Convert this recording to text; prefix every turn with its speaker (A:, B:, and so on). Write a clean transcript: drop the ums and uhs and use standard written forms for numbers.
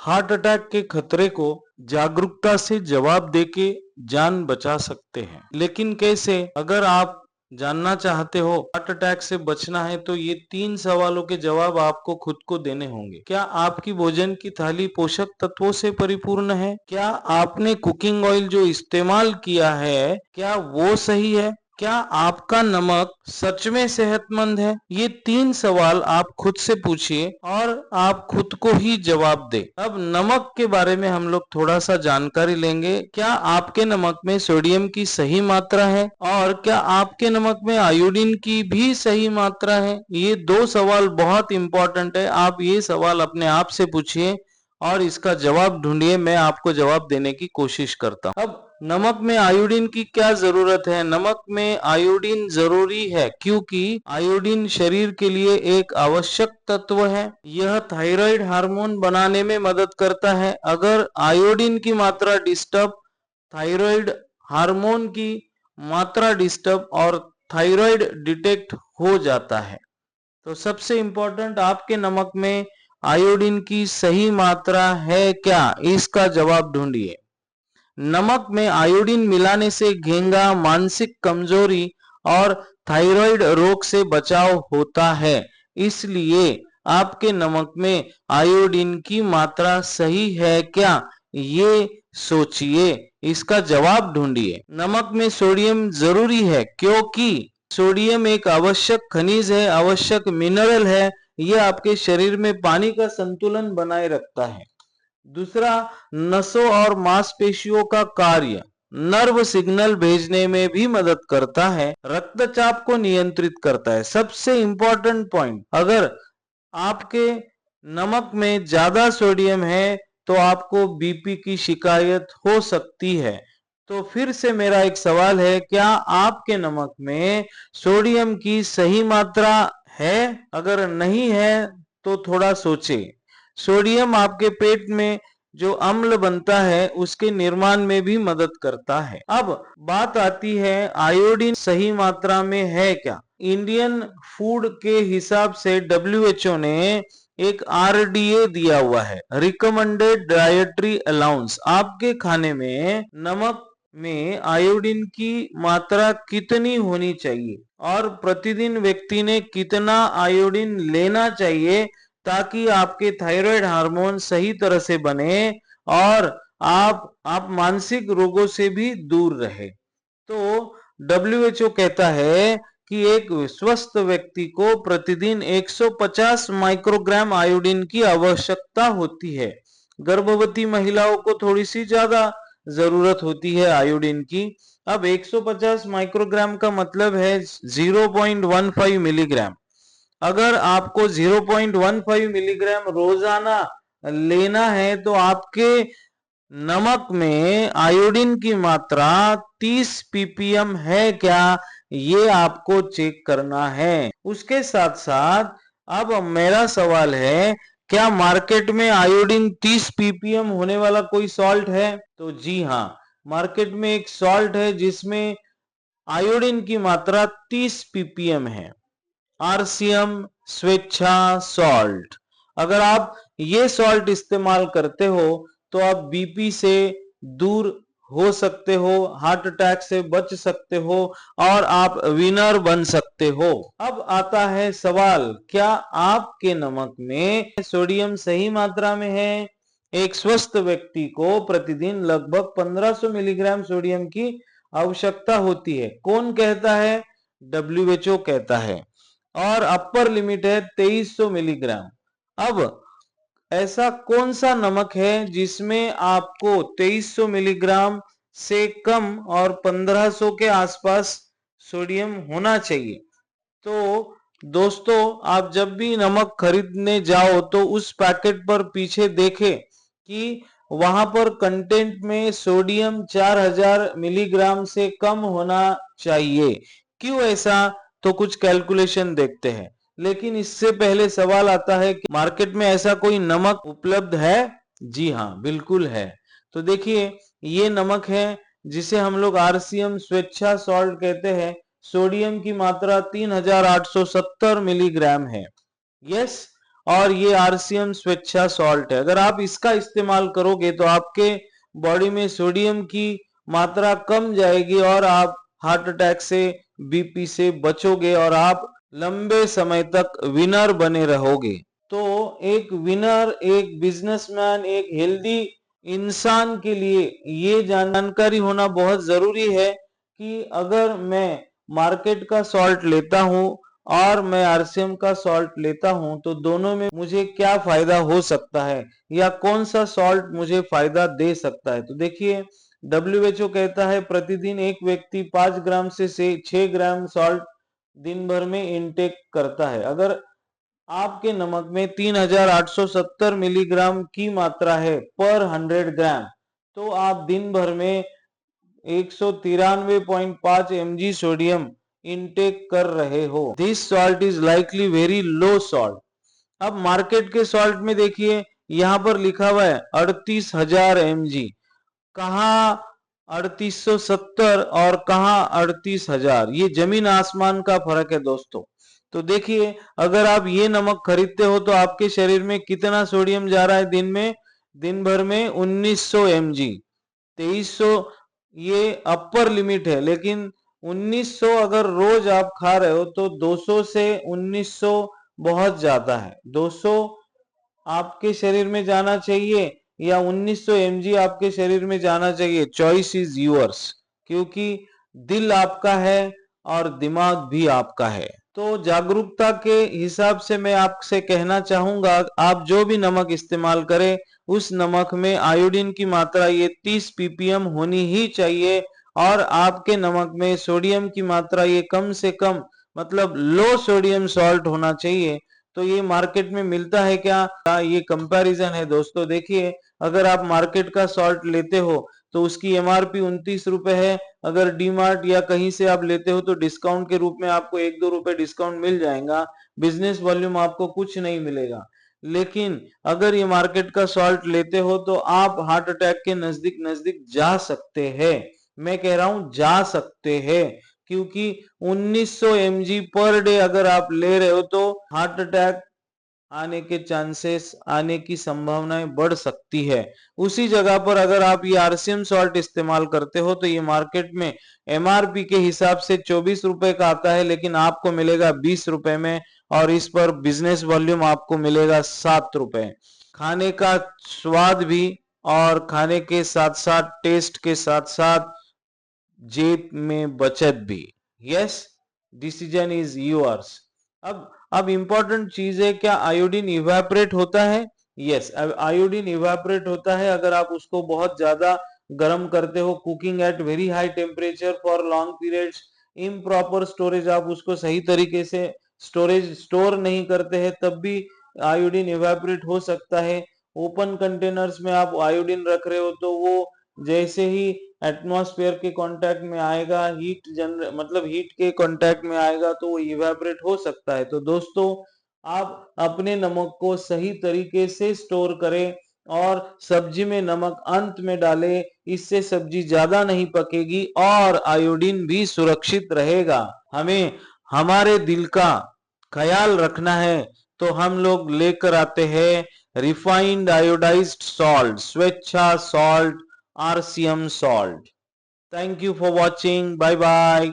A: Heart attack के खतरे को जागरूकता से जवाब देके जान बचा सकते हैं। लेकिन कैसे? अगर आप जानना चाहते हो हार्ट अटैक से बचना है तो ये 3 सवालों के जवाब आपको खुद को देने होंगे। क्या आपकी भोजन की थाली पोषक तत्वों से परिपूर्ण है? क्या आपने कुकिंग ऑयल जो इस्तेमाल किया है, क्या वो सही है? क्या आपका नमक सच में सेहतमंद है? ये 3 सवाल आप खुद से पूछिए और आप खुद को ही जवाब दें। अब नमक के बारे में हम लोग थोड़ा सा जानकारी लेंगे। क्या आपके नमक में सोडियम की सही मात्रा है? और क्या आपके नमक में आयोडीन की भी सही मात्रा है? ये 2 सवाल बहुत इंपॉर्टेंट है। आप ये सवाल अपने आप से पूछिए और इसका जवाब ढूंढिए। मैं आपको जवाब देने की कोशिश करता हूँ। अब नमक में आयोडीन की क्या जरूरत है? नमक में आयोडीन जरूरी है क्योंकि आयोडीन शरीर के लिए एक आवश्यक तत्व है। यह थायराइड हार्मोन बनाने में मदद करता है। अगर आयोडीन की मात्रा डिस्टर्ब, थायराइड हार्मोन की मात्रा डिस्टर्ब और थायराइड डिटेक्ट हो जाता है। तो सबसे इंपॉर्टेंट, आपके नमक में आयोडीन की सही मात्रा है क्या? इसका जवाब ढूंढिए। नमक में आयोडीन मिलाने से घेंगा, मानसिक कमजोरी और थायराइड रोग से बचाव होता है। इसलिए आपके नमक में आयोडीन की मात्रा सही है क्या? ये सोचिए, इसका जवाब ढूंढिए। नमक में सोडियम जरूरी है क्योंकि सोडियम एक आवश्यक खनिज है, आवश्यक मिनरल है। यह आपके शरीर में पानी का संतुलन बनाए रखता है। दूसरा, नसों और मांसपेशियों का कार्य, नर्व सिग्नल भेजने में भी मदद करता है, रक्तचाप को नियंत्रित करता है। सबसे इंपॉर्टेंट पॉइंट, अगर आपके नमक में ज्यादा सोडियम है तो आपको बीपी की शिकायत हो सकती है। तो फिर से मेरा एक सवाल है, क्या आपके नमक में सोडियम की सही मात्रा है? अगर नहीं है तो थोड़ा सोचें। सोडियम आपके पेट में जो अम्ल बनता है उसके निर्माण में भी मदद करता है। अब बात आती है आयोडीन सही मात्रा में है क्या? इंडियन फूड के हिसाब से डब्ल्यूएचओ ने एक आरडीए दिया हुआ है, रिकमेंडेड डाइटरी अलाउंस। आपके खाने में नमक में आयोडीन की मात्रा कितनी होनी चाहिए और प्रतिदिन व्यक्ति ने कितना आयोडीन लेना चाहिए ताकि आपके थायराइड हार्मोन सही तरह से बने और आप मानसिक रोगों से भी दूर रहे। तो डब्ल्यूएचओ कहता है कि एक स्वस्थ व्यक्ति को प्रतिदिन 150 माइक्रोग्राम आयोडीन की आवश्यकता होती है। गर्भवती महिलाओं को थोड़ी सी ज्यादा जरूरत होती है आयोडीन की। अब 150 माइक्रोग्राम का मतलब है 0.15 मिलीग्राम। अगर आपको 0.15 मिलीग्राम रोजाना लेना है तो आपके नमक में आयोडीन की मात्रा 30 पीपीएम है क्या? ये आपको चेक करना है। उसके साथ साथ अब मेरा सवाल है, क्या मार्केट में आयोडीन 30 पीपीएम होने वाला कोई सॉल्ट है? तो जी हाँ, मार्केट में एक सॉल्ट है जिसमें आयोडीन की मात्रा 30 पीपीएम है, आरसीएम स्वेच्छा सॉल्ट। अगर आप ये सॉल्ट इस्तेमाल करते हो तो आप बीपी से दूर हो सकते हो, हार्ट अटैक से बच सकते हो और आप विनर बन सकते हो। अब आता है सवाल, क्या आपके नमक में सोडियम सही मात्रा में है? एक स्वस्थ व्यक्ति को प्रतिदिन लगभग 1500 मिलीग्राम सोडियम की आवश्यकता होती है। कौन कहता है? डब्ल्यूएचओ कहता है। और अपर लिमिट है 2300 मिलीग्राम। अब ऐसा कौन सा नमक है जिसमें आपको 2300 मिलीग्राम से कम और 1500 के आसपास सोडियम होना चाहिए? तो दोस्तों, आप जब भी नमक खरीदने जाओ तो उस पैकेट पर पीछे देखें कि वहां पर कंटेंट में सोडियम 4000 मिलीग्राम से कम होना चाहिए। क्यों ऐसा? तो कुछ कैलकुलेशन देखते हैं। लेकिन इससे पहले सवाल आता है कि मार्केट में ऐसा कोई नमक उपलब्ध है? जी हाँ, बिल्कुल है। तो देखिए, ये नमक है जिसे हम लोग आरसीएम स्वेच्छा सॉल्ट कहते हैं। सोडियम की मात्रा 3870 मिलीग्राम है। यस, और ये आरसीएम स्वेच्छा सॉल्ट है। अगर आप इसका इस्तेमाल करोगे तो आपके बॉडी में सोडियम की मात्रा कम जाएगी और आप हार्ट अटैक से, बीपी से बचोगे और आप लंबे समय तक विनर बने रहोगे। तो एक विनर, एक बिजनेसमैन, एक हेल्दी इंसान के लिए ये जानकारी होना बहुत जरूरी है कि अगर मैं मार्केट का सॉल्ट लेता हूं और मैं आरसीएम का सॉल्ट लेता हूं तो दोनों में मुझे क्या फायदा हो सकता है या कौन सा सॉल्ट मुझे फायदा दे सकता है। तो देखिए, डब्ल्यूएचओ कहता है प्रतिदिन एक व्यक्ति 5 ग्राम से 6 ग्राम सॉल्ट दिन भर में इनटेक करता है। अगर आपके नमक में 3870 मिलीग्राम की मात्रा है पर 100 ग्राम, तो आप दिन भर में 193.5 mg सोडियम इनटेक कर रहे हो। This salt is likely very low salt. अब मार्केट के सॉल्ट में देखिए, यहां पर लिखा हुआ है 38,000 mg, कहाँ 3870 और कहाँ 38,000, ये जमीन आसमान का फर्क है दोस्तों। तो देखिए, अगर आप ये नमक खरीदते हो तो आपके शरीर में कितना सोडियम जा रहा है दिन भर में 1900 mg। 2300 ये अपर लिमिट है, लेकिन 1900 अगर रोज आप खा रहे हो तो 200 से 1900 बहुत ज्यादा है। 200 आपके शरीर में जाना चाहिए या 1900 mg आपके शरीर में जाना चाहिए, चॉइस इज यूअर्स, क्योंकि दिल आपका है और दिमाग भी आपका है। तो जागरूकता के हिसाब से मैं आपसे कहना चाहूंगा, आप जो भी नमक इस्तेमाल करें उस नमक में आयोडीन की मात्रा ये 30 ppm होनी ही चाहिए और आपके नमक में सोडियम की मात्रा ये कम से कम, मतलब लो सोडियम सॉल्ट होना चाहिए। तो ये मार्केट में मिलता है क्या, ये कंपैरिजन है दोस्तों। देखिए, अगर आप मार्केट का सॉल्ट लेते हो तो उसकी एमआरपी 29 रुपए है। अगर डी मार्ट या कहीं से आप लेते हो तो डिस्काउंट के रूप में आपको 1-2 रुपए डिस्काउंट मिल जाएगा, बिजनेस वॉल्यूम आपको कुछ नहीं मिलेगा। लेकिन अगर ये मार्केट का सॉल्ट लेते हो तो आप हार्ट अटैक के नजदीक नजदीक जा सकते हैं। मैं कह रहा हूं जा सकते हैं, क्योंकि 1900 mg पर डे अगर आप ले रहे हो तो हार्ट अटैक आने के चांसेस, आने की संभावनाएं बढ़ सकती है। उसी जगह पर अगर आप ये आरसीएम सॉल्ट इस्तेमाल करते हो तो ये मार्केट में एमआरपी के हिसाब से 24 रुपए का आता है, लेकिन आपको मिलेगा 20 रुपए में और इस पर बिजनेस वॉल्यूम आपको मिलेगा 7 रुपए। खाने का स्वाद भी और खाने के साथ साथ टेस्ट के साथ साथ जेब में बचत भी। Yes, decision is yours. अब इंपॉर्टेंट चीज है, क्या आयोडीन इवेपोरेट होता है? यस, आयोडीन इवेपोरेट होता है अगर आप उसको बहुत ज्यादा गर्म करते हो, cooking at very high temperature for long periods, improper storage, आप उसको सही तरीके से स्टोर नहीं करते हैं, तब भी आयोडीन इवेपोरेट हो सकता है। ओपन कंटेनर्स में आप आयोडीन रख रहे हो तो वो जैसे ही एटमॉस्फेयर के कांटेक्ट में आएगा, मतलब हीट के कांटेक्ट में आएगा तो वो इवेपोरेट हो सकता है। तो दोस्तों, आप अपने नमक को सही तरीके से स्टोर करें और सब्जी में नमक अंत में डालें, इससे सब्जी ज्यादा नहीं पकेगी और आयोडीन भी सुरक्षित रहेगा। हमें हमारे दिल का ख्याल रखना है तो हम लोग लेकर आते हैं रिफाइंड आयोडाइज्ड सॉल्ट, स्वेच्छा salt, RCM salt. Thank you for watching. Bye bye.